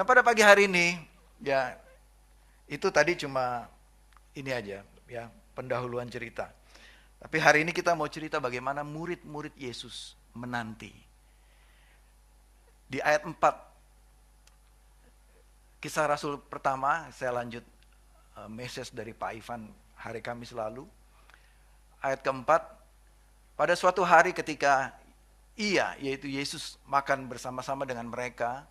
Nah, pada pagi hari ini, ya itu tadi cuma ini aja, ya pendahuluan cerita. Tapi hari ini kita mau cerita bagaimana murid-murid Yesus menanti. Di ayat 4, Kisah Rasul pertama, saya lanjut message dari Pak Ivan hari Kamis lalu. Ayat keempat, pada suatu hari ketika ia, yaitu Yesus, makan bersama-sama dengan mereka,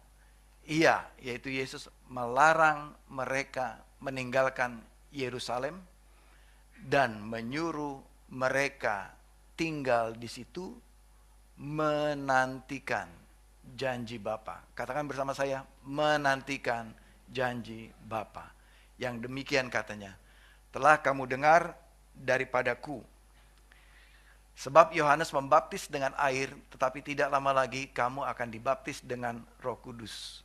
ia, yaitu Yesus, melarang mereka meninggalkan Yerusalem dan menyuruh mereka tinggal di situ menantikan janji Bapa. Katakan bersama saya, menantikan janji Bapa. Yang demikian katanya, telah kamu dengar daripadaku. Sebab Yohanes membaptis dengan air, tetapi tidak lama lagi kamu akan dibaptis dengan Roh Kudus.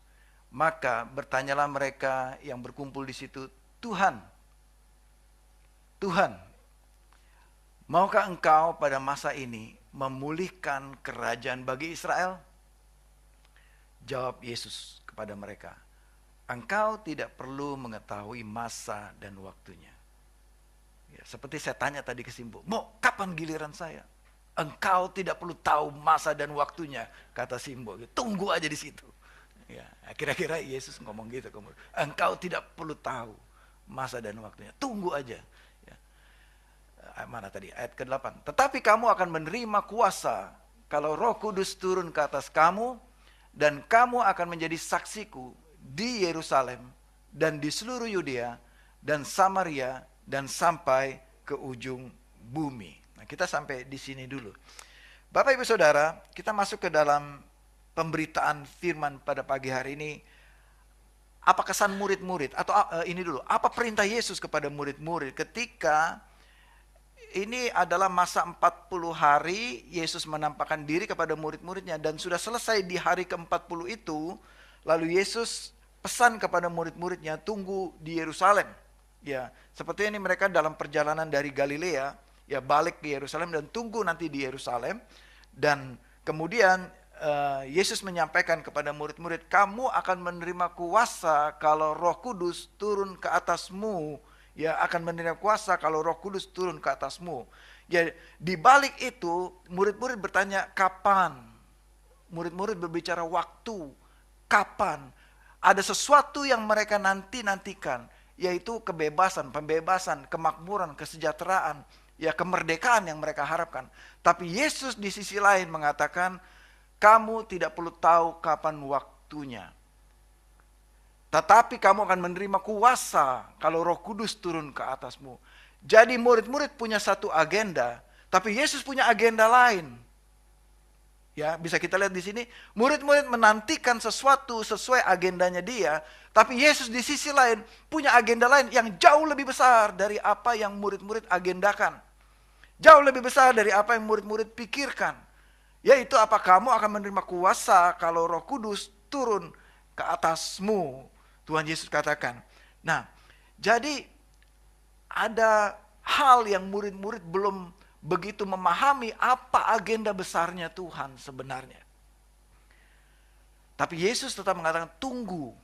Maka bertanyalah mereka yang berkumpul di situ, Tuhan, maukah engkau pada masa ini memulihkan kerajaan bagi Israel? Jawab Yesus kepada mereka, engkau tidak perlu mengetahui masa dan waktunya. Ya, seperti saya tanya tadi ke Simbo, mau kapan giliran saya? Engkau tidak perlu tahu masa dan waktunya, kata Simbo. Tunggu aja di situ. Ya, kira-kira Yesus ngomong gitu. Engkau tidak perlu tahu masa dan waktunya, tunggu aja. Ya. Mana tadi ayat ke-8? Tetapi kamu akan menerima kuasa kalau Roh Kudus turun ke atas kamu, dan kamu akan menjadi saksiku di Yerusalem dan di seluruh Yudea dan Samaria dan sampai ke ujung bumi. Nah, kita sampai di sini dulu. Bapak Ibu Saudara, kita masuk ke dalam pemberitaan firman pada pagi hari ini. Apa kesan murid-murid? Atau ini dulu, apa perintah Yesus kepada murid-murid ketika ini adalah masa 40 hari Yesus menampakkan diri kepada murid-muridnya, dan sudah selesai di hari ke-40 itu, lalu Yesus pesan kepada murid-muridnya, tunggu di Yerusalem. Ya, seperti ini mereka dalam perjalanan dari Galilea, ya balik ke Yerusalem dan tunggu nanti di Yerusalem. Dan kemudian Yesus menyampaikan kepada murid-murid, kamu akan menerima kuasa kalau Roh Kudus turun ke atasmu. Ya, akan menerima kuasa kalau Roh Kudus turun ke atasmu. Ya, di balik itu murid-murid bertanya kapan? Murid-murid berbicara waktu, kapan? Ada sesuatu yang mereka nantikan, yaitu kebebasan, pembebasan, kemakmuran, kesejahteraan, ya kemerdekaan yang mereka harapkan. Tapi Yesus di sisi lain mengatakan, kamu tidak perlu tahu kapan waktunya. Tetapi kamu akan menerima kuasa kalau Roh Kudus turun ke atasmu. Jadi murid-murid punya satu agenda, tapi Yesus punya agenda lain. Ya, bisa kita lihat di sini, murid-murid menantikan sesuatu sesuai agendanya dia, tapi Yesus di sisi lain punya agenda lain yang jauh lebih besar dari apa yang murid-murid agendakan. Jauh lebih besar dari apa yang murid-murid pikirkan. Yaitu apa, kamu akan menerima kuasa kalau Roh Kudus turun ke atasmu. Tuhan Yesus katakan. Nah, jadi ada hal yang murid-murid belum begitu memahami apa agenda besarnya Tuhan sebenarnya. Tapi Yesus tetap mengatakan tunggu.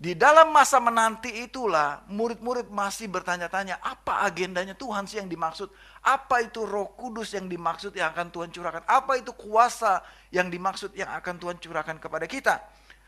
Di dalam masa menanti itulah murid-murid masih bertanya-tanya apa agendanya Tuhan sih yang dimaksud. Apa itu Roh Kudus yang dimaksud yang akan Tuhan curahkan. Apa itu kuasa yang dimaksud yang akan Tuhan curahkan kepada kita.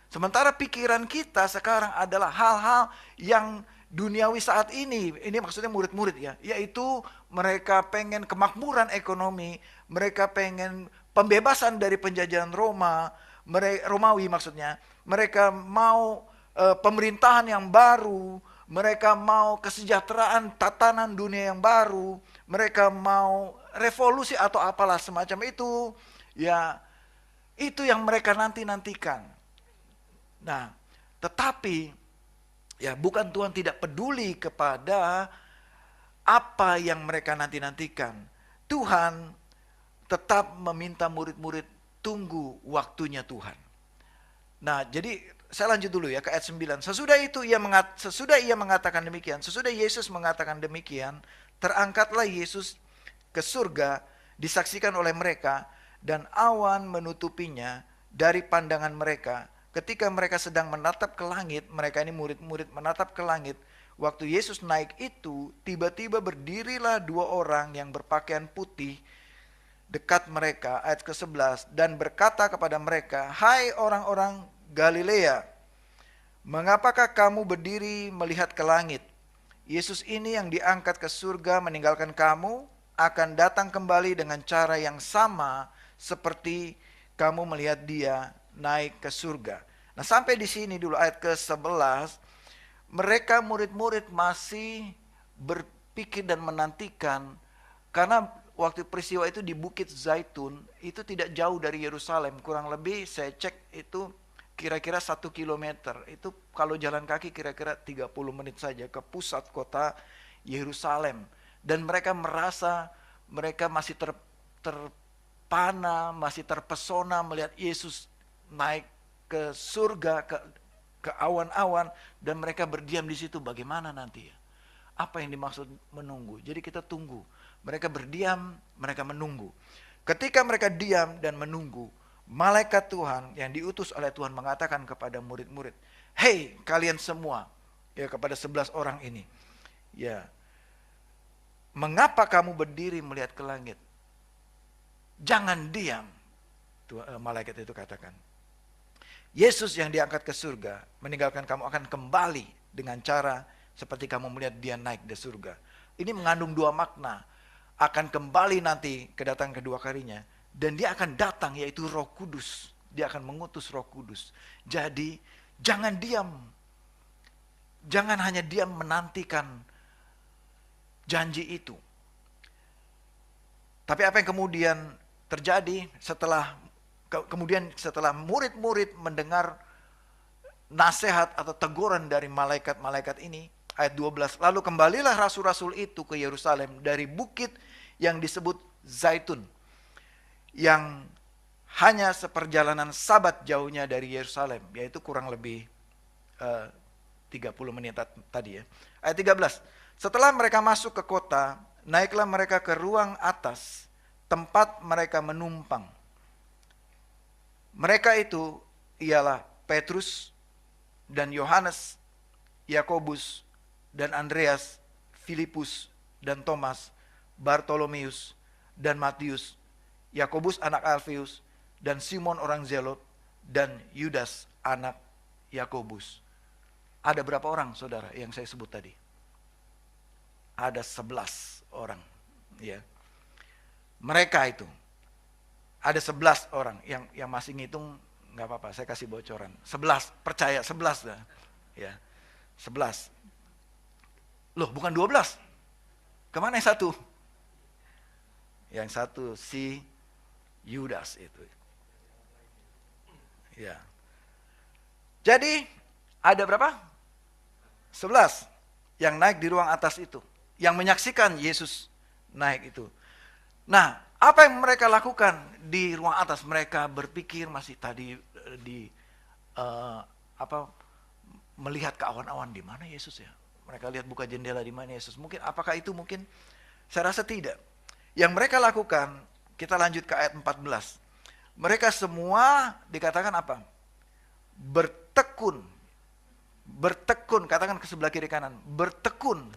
Sementara pikiran kita sekarang adalah hal-hal yang duniawi saat ini maksudnya murid-murid ya, yaitu mereka pengen kemakmuran ekonomi, mereka pengen pembebasan dari penjajahan Romawi maksudnya, mereka mau pemerintahan yang baru, mereka mau kesejahteraan tatanan dunia yang baru, mereka mau revolusi atau apalah semacam itu, ya itu yang mereka nantikan. Nah, tetapi ya bukan Tuhan tidak peduli kepada apa yang mereka nantikan. Tuhan tetap meminta murid-murid tunggu waktunya Tuhan. Nah, jadi saya lanjut dulu ya ke ayat 9. Sesudah ia mengatakan demikian, sesudah Yesus mengatakan demikian, terangkatlah Yesus ke surga, disaksikan oleh mereka, dan awan menutupinya dari pandangan mereka. ketika mereka sedang menatap ke langit, mereka ini murid-murid menatap ke langit, waktu Yesus naik itu, tiba-tiba berdirilah dua orang yang berpakaian putih dekat mereka, ayat ke-11, dan berkata kepada mereka, "Hai orang-orang Galilea, mengapakah kamu berdiri melihat ke langit? Yesus ini yang diangkat ke surga meninggalkan kamu, akan datang kembali dengan cara yang sama seperti kamu melihat dia naik ke surga." Nah, sampai di sini dulu ayat ke-11, mereka murid-murid masih berpikir dan menantikan, karena waktu peristiwa itu di Bukit Zaitun, itu tidak jauh dari Yerusalem, kurang lebih saya cek itu kira-kira 1 kilometer. Itu kalau jalan kaki kira-kira 30 menit saja ke pusat kota Yerusalem. Dan mereka merasa mereka masih terpana, masih terpesona melihat Yesus naik ke surga, ke awan-awan, dan mereka berdiam di situ. Bagaimana nanti ya? Apa yang dimaksud menunggu? Jadi kita tunggu. Mereka berdiam, mereka menunggu. Ketika mereka diam dan menunggu, malaikat Tuhan yang diutus oleh Tuhan mengatakan kepada murid-murid, "Hei kalian semua," ya kepada 11 orang ini, ya, "mengapa kamu berdiri melihat ke langit? Jangan diam." Malaikat itu katakan, Yesus yang diangkat ke surga meninggalkan kamu akan kembali dengan cara seperti kamu melihat dia naik ke surga. Ini mengandung dua makna. Akan kembali nanti kedatangan kedua kalinya, dan dia akan datang, yaitu Roh Kudus. Dia akan mengutus Roh Kudus. Jadi jangan diam. Jangan hanya diam menantikan janji itu. Tapi apa yang kemudian terjadi setelah murid-murid mendengar nasihat atau teguran dari malaikat-malaikat ini, ayat 12, "Lalu kembalilah rasul-rasul itu ke Yerusalem dari bukit yang disebut Zaitun, yang hanya seperjalanan Sabat jauhnya dari Yerusalem," yaitu kurang lebih 30 menit tadi ya. Ayat 13, "Setelah mereka masuk ke kota, naiklah mereka ke ruang atas, tempat mereka menumpang. Mereka itu ialah Petrus dan Yohanes, Yakobus dan Andreas, Filipus dan Thomas, Bartolomeus dan Matius, Yakobus anak Alfeus dan Simon orang Zelot, dan Yudas anak Yakobus." Ada berapa orang saudara yang saya sebut tadi? Ada 11 orang, ya. Mereka itu ada 11 orang, yang masih ngitung nggak apa-apa, saya kasih bocoran. 11, percaya 11 dah. Ya. 11. Loh, bukan 12. Kemana yang satu? Yang satu si Yudas itu. Ya. Jadi ada berapa? 11 yang naik di ruang atas itu, yang menyaksikan Yesus naik itu. Nah, apa yang mereka lakukan di ruang atas? Mereka berpikir masih tadi melihat ke awan-awan, di mana Yesus ya? Mereka lihat buka jendela, di mana Yesus? Mungkin apakah itu mungkin? Saya rasa tidak. Yang mereka lakukan, kita lanjut ke ayat 14. Mereka semua dikatakan apa? Bertekun. Bertekun, katakan ke sebelah kiri kanan. Bertekun.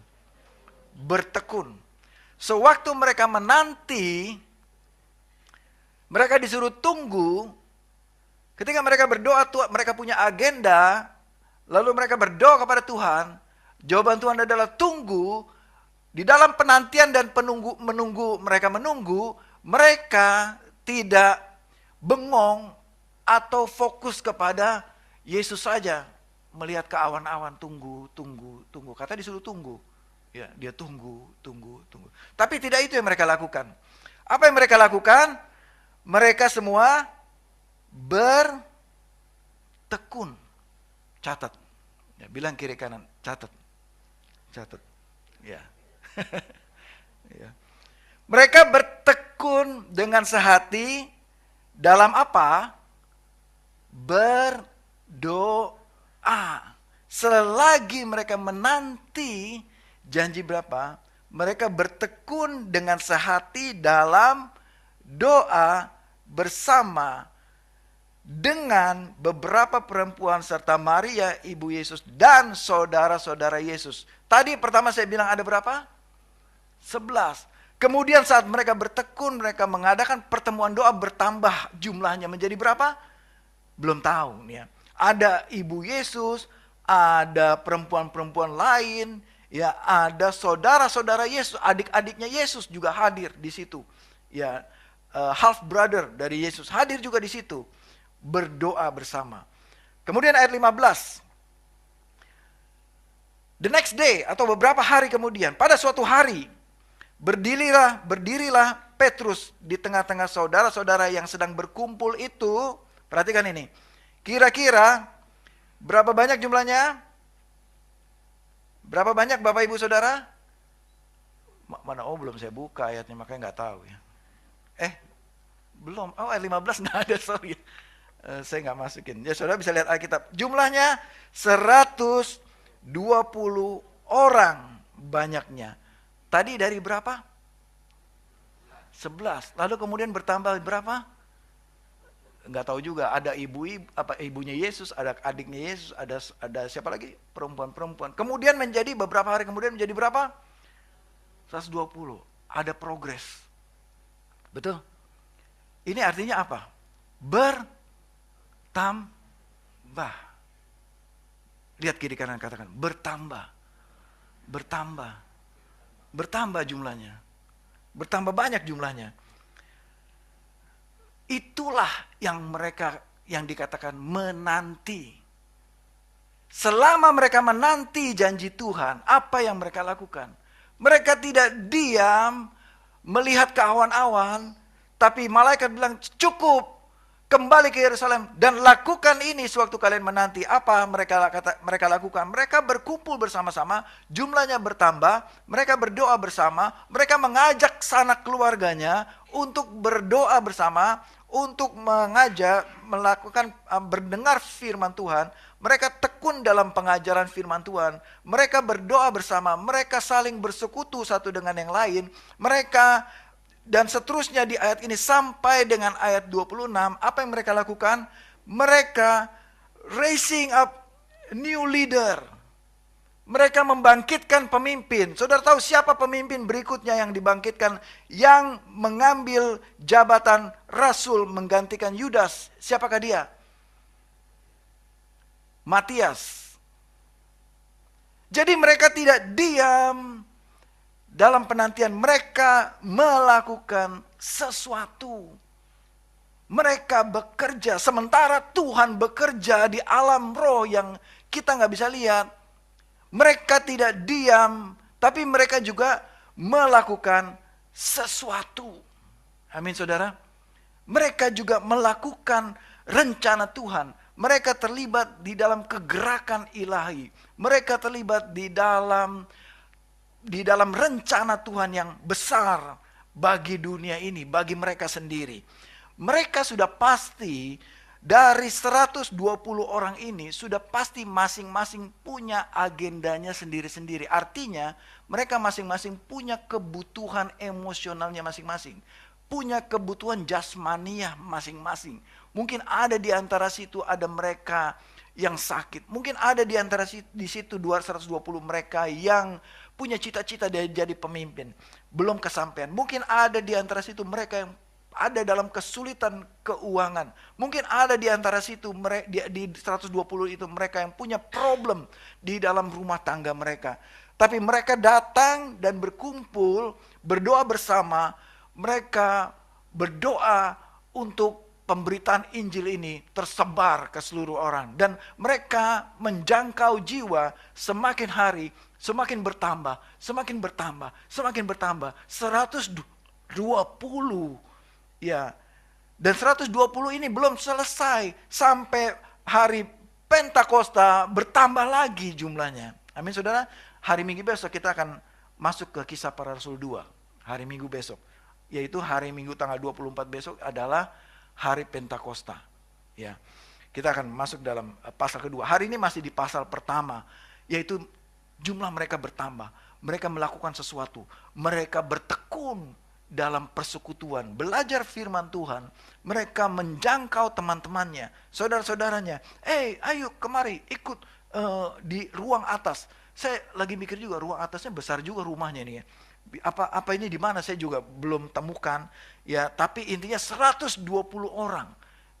Bertekun. Sewaktu mereka menanti, mereka disuruh tunggu. Ketika mereka berdoa, mereka punya agenda, lalu mereka berdoa kepada Tuhan. Jawaban Tuhan adalah tunggu. Di dalam penantian dan mereka menunggu, mereka tidak bengong atau fokus kepada Yesus saja. Melihat ke awan-awan, tunggu. Kata disuruh tunggu. Ya, dia tunggu. Tapi tidak itu yang mereka lakukan. Apa yang mereka lakukan? Mereka semua bertekun. Catat. Ya, bilang kiri kanan, catat. Ya. Ya. Mereka bertekun dengan sehati dalam apa? Berdoa. Selagi mereka menanti janji berapa? Mereka bertekun dengan sehati dalam doa bersama dengan beberapa perempuan serta Maria ibu Yesus dan saudara-saudara Yesus. Tadi pertama saya bilang ada berapa? 11. Kemudian saat mereka bertekun, mereka mengadakan pertemuan doa, bertambah jumlahnya menjadi berapa? Belum tahu nih ya. Ada ibu Yesus, ada perempuan-perempuan lain, ya, ada saudara-saudara Yesus, adik-adiknya Yesus juga hadir di situ. Ya, half brother dari Yesus hadir juga di situ. Berdoa bersama. Kemudian ayat 15. The next day atau beberapa hari kemudian, pada suatu hari berdirilah Petrus di tengah-tengah saudara-saudara yang sedang berkumpul itu. Perhatikan ini. Kira-kira berapa banyak jumlahnya? Berapa banyak Bapak Ibu Saudara? Mana? Oh, belum saya buka ayatnya, makanya nggak tahu ya. Belum. Oh, ayat 15 nggak ada, sorry. Saya nggak masukin. Ya, saudara bisa lihat Alkitab. Jumlahnya 120 orang banyaknya. Tadi dari berapa? 11. Lalu kemudian bertambah berapa? Nggak tahu juga. Ada ibunya Yesus, ada adiknya Yesus, ada siapa lagi? Perempuan-perempuan. Kemudian menjadi beberapa hari kemudian menjadi berapa? 120. Ada progres. Betul? Ini artinya apa? Bertambah. Lihat kiri kanan, katakan bertambah. Bertambah. Bertambah jumlahnya. Bertambah banyak jumlahnya. Itulah yang dikatakan menanti. Selama mereka menanti janji Tuhan, apa yang mereka lakukan? Mereka tidak diam melihat ke awan-awan, tapi malaikat bilang cukup, kembali ke Yerusalem dan lakukan ini sewaktu kalian menanti. Apa mereka lakukan? Mereka berkumpul bersama-sama, jumlahnya bertambah, mereka berdoa bersama, mereka mengajak sanak keluarganya untuk berdoa bersama, untuk melakukan berdengar firman Tuhan. Mereka tekun dalam pengajaran firman Tuhan. Mereka berdoa bersama, mereka saling bersekutu satu dengan yang lain. Mereka dan seterusnya di ayat ini sampai dengan ayat 26, apa yang mereka lakukan? Mereka raising up new leader. Mereka membangkitkan pemimpin. Saudara tahu siapa pemimpin berikutnya yang dibangkitkan, yang mengambil jabatan rasul menggantikan Yudas? Siapakah dia? Matias. Jadi mereka tidak diam dalam penantian, mereka melakukan sesuatu. Mereka bekerja, sementara Tuhan bekerja di alam roh yang kita nggak bisa lihat. Mereka tidak diam, tapi mereka juga melakukan sesuatu. Amin, saudara. Mereka juga melakukan rencana Tuhan. Mereka terlibat di dalam kegerakan ilahi. Mereka terlibat di dalam rencana Tuhan yang besar bagi dunia ini, bagi mereka sendiri. Mereka sudah pasti dari 120 orang ini sudah pasti masing-masing punya agendanya sendiri-sendiri. Artinya mereka masing-masing punya kebutuhan emosionalnya masing-masing. Punya kebutuhan jasmaniah masing-masing. Mungkin ada di antara situ ada mereka yang sakit. Mungkin ada di antara di situ 220 mereka yang punya cita-cita jadi pemimpin. Belum kesampaian. Mungkin ada di antara situ mereka yang ada dalam kesulitan keuangan. Mungkin ada di antara situ di 120 itu mereka yang punya problem di dalam rumah tangga mereka. Tapi mereka datang dan berkumpul, berdoa bersama. Mereka berdoa untuk pemberitaan Injil ini tersebar ke seluruh orang. Dan mereka menjangkau jiwa semakin hari, semakin bertambah, semakin bertambah, semakin bertambah. 120. Ya. Dan 120 ini belum selesai. Sampai hari Pentakosta bertambah lagi jumlahnya. Amin, saudara. Hari Minggu besok kita akan masuk ke Kisah Para Rasul 2. Hari Minggu besok. Yaitu hari Minggu tanggal 24 besok adalah hari Pentakosta. Ya. Kita akan masuk dalam pasal kedua. Hari ini masih di pasal pertama. Yaitu jumlah mereka bertambah. Mereka melakukan sesuatu. Mereka bertekun dalam persekutuan, belajar firman Tuhan, mereka menjangkau teman-temannya, saudara-saudaranya. Ayo kemari ikut di ruang atas. Saya lagi mikir juga, ruang atasnya besar juga rumahnya nih ya. Apa ini di mana saya juga belum temukan. Ya, tapi intinya 120 orang.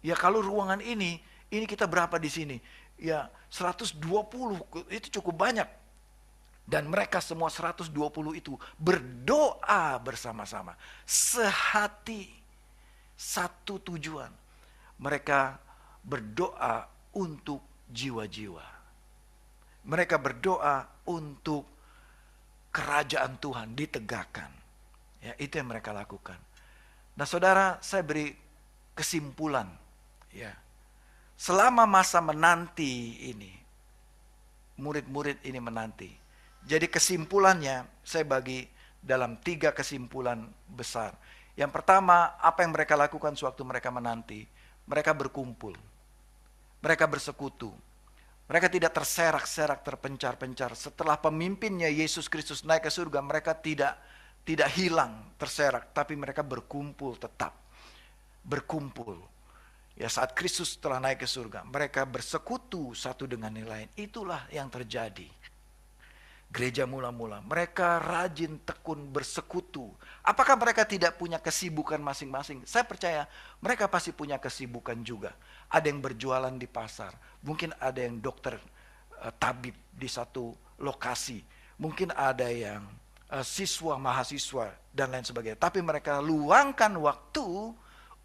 Ya, kalau ruangan ini kita berapa di sini? Ya, 120 itu cukup banyak. Dan mereka semua 120 itu berdoa bersama-sama. Sehati, satu tujuan. Mereka berdoa untuk jiwa-jiwa. Mereka berdoa untuk kerajaan Tuhan ditegakkan. Ya, itu yang mereka lakukan. Nah, saudara, saya beri kesimpulan. Ya, selama masa menanti ini, murid-murid ini menanti. Jadi kesimpulannya saya bagi dalam 3 kesimpulan besar. Yang pertama, apa yang mereka lakukan sewaktu mereka menanti? Mereka berkumpul. Mereka bersekutu. Mereka tidak terserak-serak, terpencar-pencar. Setelah pemimpinnya Yesus Kristus naik ke surga, mereka tidak hilang, terserak. Tapi mereka berkumpul tetap. Berkumpul. Ya, saat Kristus telah naik ke surga, mereka bersekutu satu dengan yang lain. Itulah yang terjadi. Gereja mula-mula, mereka rajin tekun bersekutu. Apakah mereka tidak punya kesibukan masing-masing? Saya percaya mereka pasti punya kesibukan juga. Ada yang berjualan di pasar, mungkin ada yang dokter, tabib di satu lokasi, mungkin ada yang siswa, mahasiswa, dan lain sebagainya. Tapi mereka luangkan waktu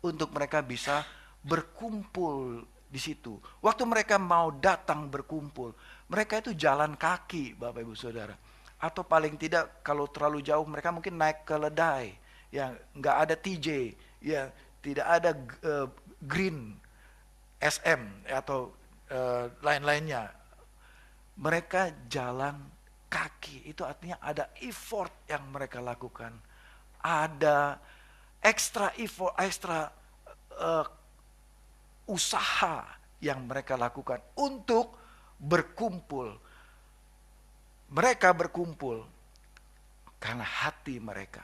untuk mereka bisa berkumpul di situ. Waktu mereka mau datang berkumpul, mereka itu jalan kaki, Bapak Ibu Saudara. Atau paling tidak kalau terlalu jauh mereka mungkin naik keledai, ya nggak ada TJ, ya tidak ada Green SM atau lain-lainnya. Mereka jalan kaki, itu artinya ada effort yang mereka lakukan, ada extra effort, extra usaha yang mereka lakukan untuk berkumpul. Mereka berkumpul karena hati mereka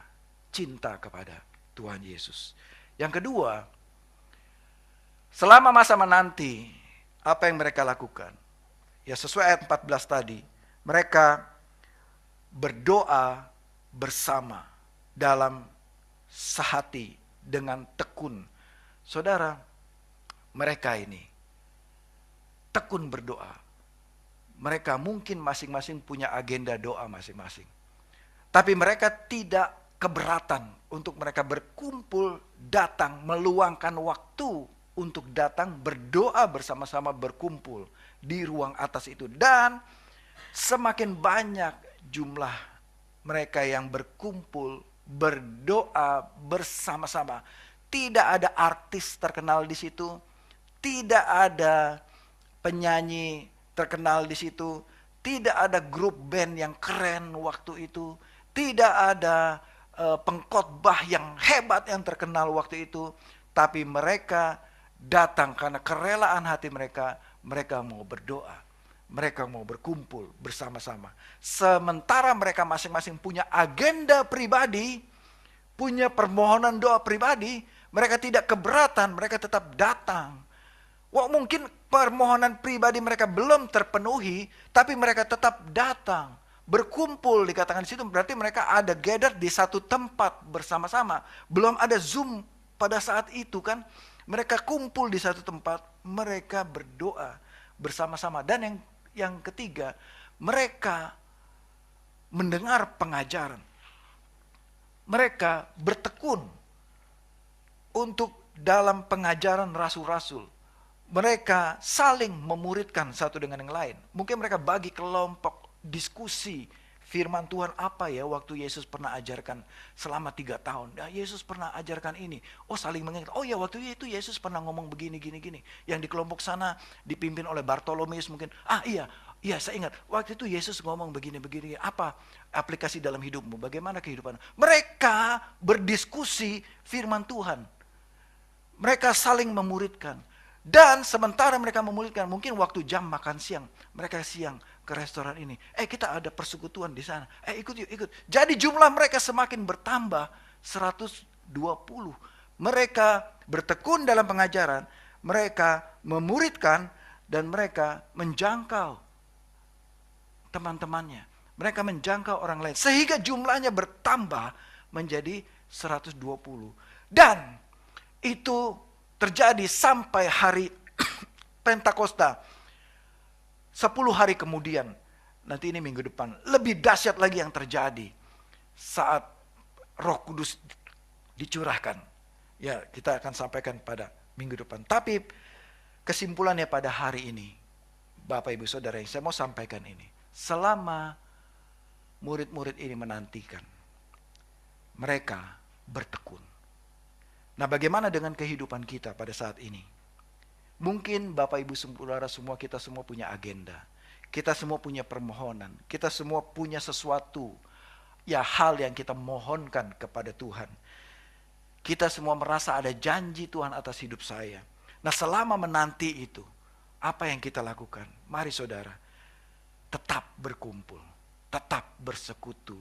cinta kepada Tuhan Yesus. Yang kedua, selama masa menanti, apa yang mereka lakukan? Ya, sesuai ayat 14 tadi, mereka berdoa bersama dalam sehati dengan tekun. Saudara, mereka ini tekun berdoa. Mereka mungkin masing-masing punya agenda doa masing-masing. Tapi mereka tidak keberatan untuk mereka berkumpul, datang, meluangkan waktu untuk datang berdoa bersama-sama, berkumpul di ruang atas itu. Dan semakin banyak jumlah mereka yang berkumpul, berdoa bersama-sama. Tidak ada artis terkenal di situ, tidak ada penyanyi terkenal di situ, tidak ada grup band yang keren waktu itu, tidak ada pengkhotbah yang hebat yang terkenal waktu itu, tapi mereka datang karena kerelaan hati mereka. Mereka mau berdoa, mereka mau berkumpul bersama-sama. Sementara mereka masing-masing punya agenda pribadi, punya permohonan doa pribadi, mereka tidak keberatan, mereka tetap datang. Wah, mungkin permohonan pribadi mereka belum terpenuhi, tapi mereka tetap datang. Berkumpul dikatakan di situ, berarti mereka ada gather di satu tempat bersama-sama. Belum ada Zoom pada saat itu kan. Mereka kumpul di satu tempat, mereka berdoa bersama-sama. Dan yang ketiga, mereka mendengar pengajaran. Mereka bertekun untuk dalam pengajaran rasul-rasul. Mereka saling memuridkan satu dengan yang lain. Mungkin mereka bagi kelompok diskusi firman Tuhan apa ya waktu Yesus pernah ajarkan selama 3 tahun. Ya, Yesus pernah ajarkan ini. Oh, saling mengingat. Oh ya, waktu itu Yesus pernah ngomong begini, gini. Yang di kelompok sana dipimpin oleh Bartolomeus mungkin. Iya saya ingat. Waktu itu Yesus ngomong begini. Apa aplikasi dalam hidupmu? Bagaimana kehidupan? Mereka berdiskusi firman Tuhan. Mereka saling memuridkan. Dan sementara mereka memuridkan, mungkin waktu jam makan siang, mereka siang ke restoran ini. Kita ada persekutuan di sana. Ikut yuk, ikut. Jadi jumlah mereka semakin bertambah 120. Mereka bertekun dalam pengajaran, mereka memuridkan, dan mereka menjangkau teman-temannya. Mereka menjangkau orang lain. Sehingga jumlahnya bertambah menjadi 120. Dan itu terjadi sampai hari Pentakosta. 10 hari kemudian. Nanti ini minggu depan. Lebih dahsyat lagi yang terjadi. Saat Roh Kudus dicurahkan. Ya, kita akan sampaikan pada minggu depan. Tapi kesimpulannya pada hari ini. Bapak Ibu Saudara yang saya mau sampaikan ini. Selama murid-murid ini menantikan, mereka bertekun. Nah, bagaimana dengan kehidupan kita pada saat ini? Mungkin Bapak Ibu Saudara semua, kita semua punya agenda. Kita semua punya permohonan. Kita semua punya sesuatu, ya, hal yang kita mohonkan kepada Tuhan. Kita semua merasa ada janji Tuhan atas hidup saya. Nah, selama menanti itu, apa yang kita lakukan? Mari saudara, tetap berkumpul, tetap bersekutu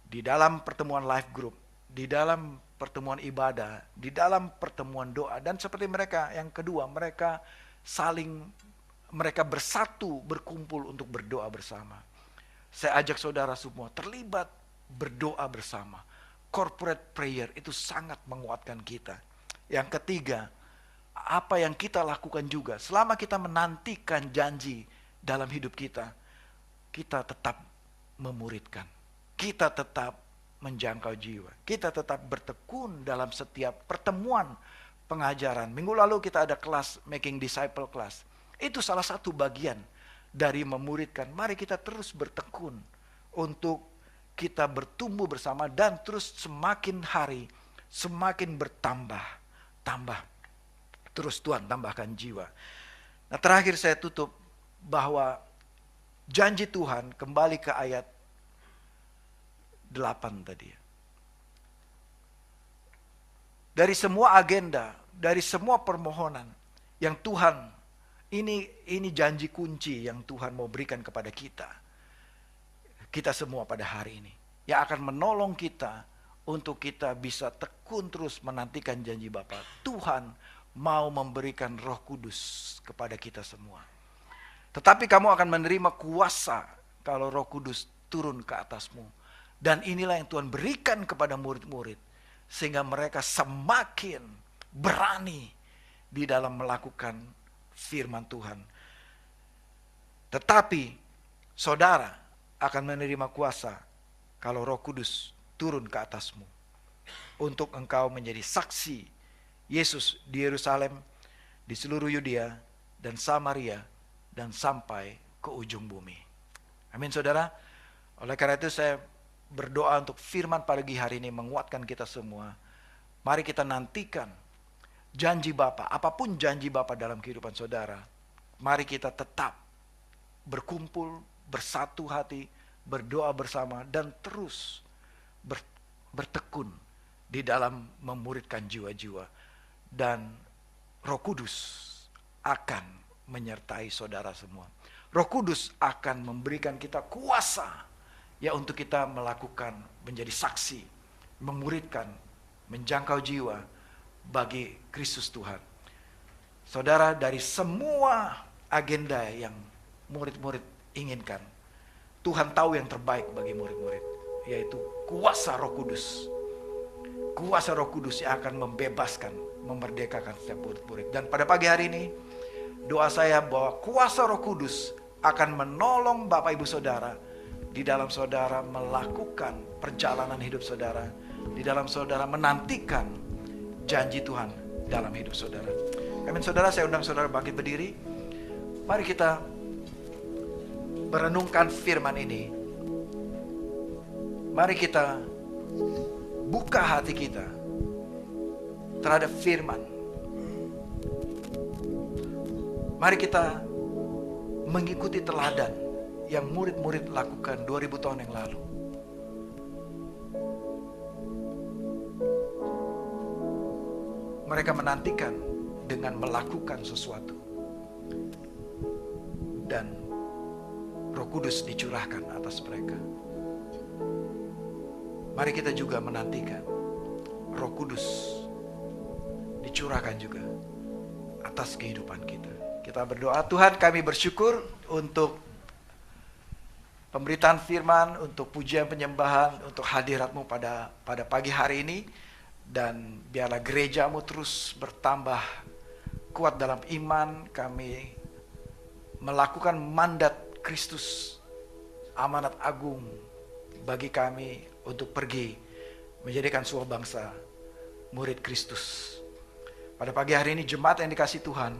di dalam pertemuan live group, di dalam pertemuan ibadah, di dalam pertemuan doa. Dan seperti mereka, yang kedua, mereka bersatu, berkumpul untuk berdoa bersama. Saya ajak saudara semua terlibat berdoa bersama. Corporate prayer itu sangat menguatkan kita. Yang ketiga, apa yang kita lakukan juga selama kita menantikan janji dalam hidup kita, kita tetap memuridkan, kita tetap menjangkau jiwa, kita tetap bertekun dalam setiap pertemuan pengajaran. Minggu lalu kita ada kelas Making Disciple class. Itu salah satu bagian dari memuridkan. Mari kita terus bertekun untuk kita bertumbuh bersama dan terus semakin hari semakin bertambah. Terus Tuhan tambahkan jiwa. Nah, terakhir saya tutup bahwa janji Tuhan, kembali ke ayat 8 tadi. Dari semua agenda, dari semua permohonan yang Tuhan, ini janji kunci yang Tuhan mau berikan kepada kita. Kita semua pada hari ini. Yang akan menolong kita untuk kita bisa tekun terus menantikan janji Bapa. Tuhan mau memberikan Roh Kudus kepada kita semua. Tetapi kamu akan menerima kuasa kalau Roh Kudus turun ke atasmu. Dan inilah yang Tuhan berikan kepada murid-murid. Sehingga mereka semakin berani di dalam melakukan firman Tuhan. Tetapi saudara akan menerima kuasa kalau Roh Kudus turun ke atasmu. Untuk engkau menjadi saksi Yesus di Yerusalem, di seluruh Yudea dan Samaria, dan sampai ke ujung bumi. Amin saudara. Oleh karena itu saya berdoa untuk firman pagi hari ini menguatkan kita semua. Mari kita nantikan janji Bapa, apapun janji Bapa dalam kehidupan saudara. Mari kita tetap berkumpul, bersatu hati, berdoa bersama, dan terus bertekun di dalam memuridkan jiwa-jiwa. Dan Roh Kudus akan menyertai saudara semua. Roh Kudus akan memberikan kita kuasa ya untuk kita melakukan, menjadi saksi, memuridkan, menjangkau jiwa bagi Kristus Tuhan. Saudara, dari semua agenda yang murid-murid inginkan, Tuhan tahu yang terbaik bagi murid-murid, yaitu kuasa Roh Kudus. Kuasa Roh Kudus yang akan membebaskan, memerdekakan setiap murid-murid. Dan pada pagi hari ini, doa saya bahwa kuasa Roh Kudus akan menolong Bapak Ibu Saudara di dalam saudara melakukan perjalanan hidup saudara, di dalam saudara menantikan janji Tuhan dalam hidup saudara. Amin saudara, saya undang saudara bangkit berdiri. Mari kita merenungkan firman ini. Mari kita buka hati kita terhadap firman. Mari kita mengikuti teladan yang murid-murid lakukan 2000 tahun yang lalu. Mereka menantikan dengan melakukan sesuatu. Dan Roh Kudus dicurahkan atas mereka. Mari kita juga menantikan Roh Kudus dicurahkan juga atas kehidupan kita. Kita berdoa, Tuhan kami bersyukur untuk pemberitaan firman, untuk pujian penyembahan, untuk hadirat-Mu pada pagi hari ini. Dan biarlah gereja-Mu terus bertambah kuat dalam iman. Kami melakukan mandat Kristus, amanat agung bagi kami untuk pergi menjadikan sebuah bangsa murid Kristus. Pada pagi hari ini jemaat yang dikasih Tuhan,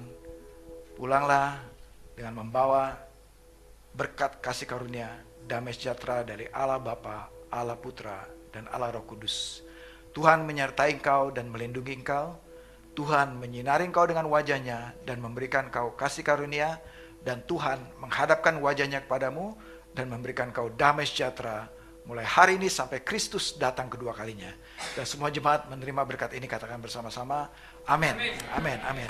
pulanglah dengan membawa berkat kasih karunia, damai sejahtera dari Allah Bapa, Allah Putra, dan Allah Roh Kudus. Tuhan menyertai engkau dan melindungi engkau. Tuhan menyinari engkau dengan wajahnya dan memberikan engkau kasih karunia. Dan Tuhan menghadapkan wajahnya kepadamu dan memberikan engkau damai sejahtera mulai hari ini sampai Kristus datang kedua kalinya. Dan semua jemaat menerima berkat ini, katakan bersama-sama, amin, amin, amin.